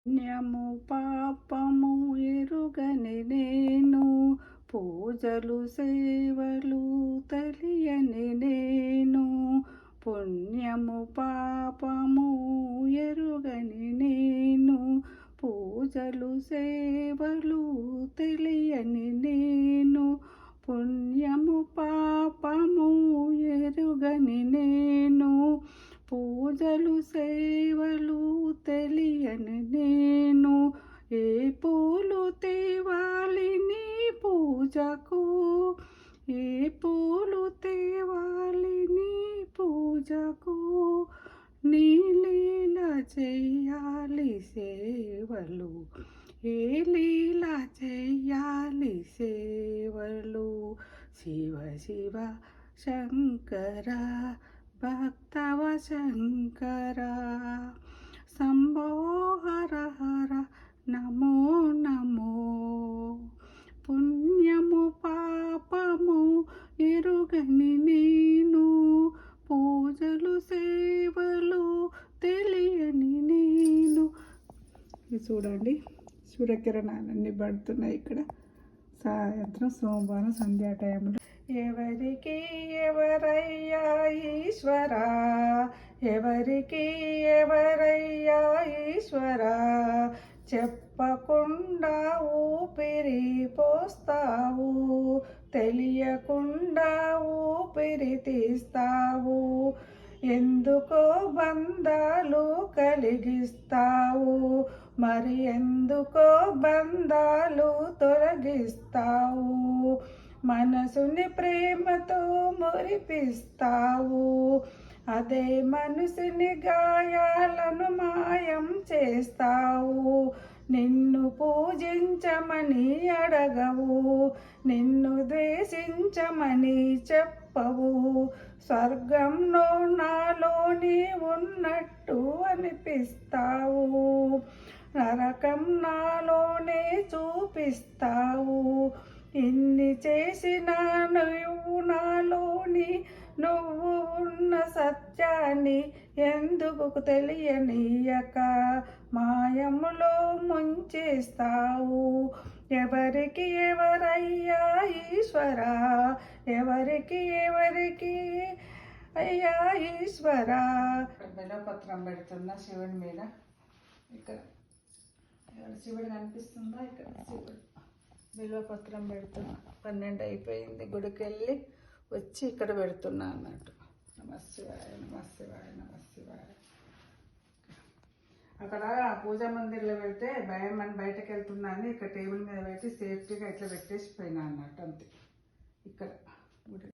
పుణ్యము పాపము ఎరుగని నేను, పూజలు సేవలు తెలియని నేను. పుణ్యము పాపము ఎరుగని నేను, పూజలు సేవలు తెలియని నేను. పుణ్యము పాపము ఎరుగని నేను, పూజలు సేవలు తెలియని నేను. ఏ పూలు తేవాలి నీ పూజకు, ఏ పూలు తేవాలి నీ పూజకు. నీ లీల చెయ్యాలి సేవలు, ఏ లీల చెయ్యాలి సేవలు. శివ శివ శంకర భక్తవ శంకర, శంభో హర హర నమో నమో. పుణ్యము పాపము ఎరుగని నేను, పూజలు సేవలు తెలియని నేను. ఇది చూడండి, సూర్యకిరణాలన్నీ పడుతున్నాయి ఇక్కడ. సాయంత్రం సోమవారం సంధ్యా టైంలో. ఎవరికి ఎవరయ్యా ఈశ్వరా, ఎవరికి ఎవరయ్యా ఈశ్వరా. చెప్పకుండా ఊపిరి పోస్తావు, తెలియకుండా ఊపిరి తీస్తావు. ఎందుకో బంధాలు కలిగిస్తావు, మరి ఎందుకో బంధాలు తొలగిస్తావు. మనసుని ప్రేమతో మురిపిస్తావు, అదే మనసుని గాయాలను మాయం చేస్తావు. నిన్ను పూజించమని అడగవు, నిన్ను ద్వేషించమని చెప్పవు. స్వర్గంలో నాలోని ఉన్నట్టు అనిపిస్తావు, నరకం నాలోనే చూపిస్తావు. ఇన్ని చేసిన నువ్వు నాలోని, నువ్వు ఉన్న సత్యాన్ని ఎందుకు తెలియనీయక మాయములో ముంచేస్తావు. ఎవరికి ఎవరయ్యా ఈశ్వరా, ఎవరికి ఎవరికి అయ్యా ఈశ్వరా. బెల్లపత్రం పెడుతున్నా శివుడి మీద. ఇక్కడ శివుడు కనిపిస్తుందా? ఇక్కడ శివుడు బిల్వపత్రం పెడుతున్నా. 12 అయిపోయింది. గుడికి వెళ్ళి వచ్చి ఇక్కడ పెడుతున్నా అన్నట్టు. నమశివాయ నమశివాయ నమశివాయ. అక్కడ పూజా మందిర్లో పెడితే భయం అని బయటకు వెళ్తున్నా అని ఇక్కడ టేబుల్ మీద పెట్టి సేఫ్టీగా ఇట్లా పెట్టేసి పోయినా అన్నట్టు. అంతే ఇక్కడ గుడి.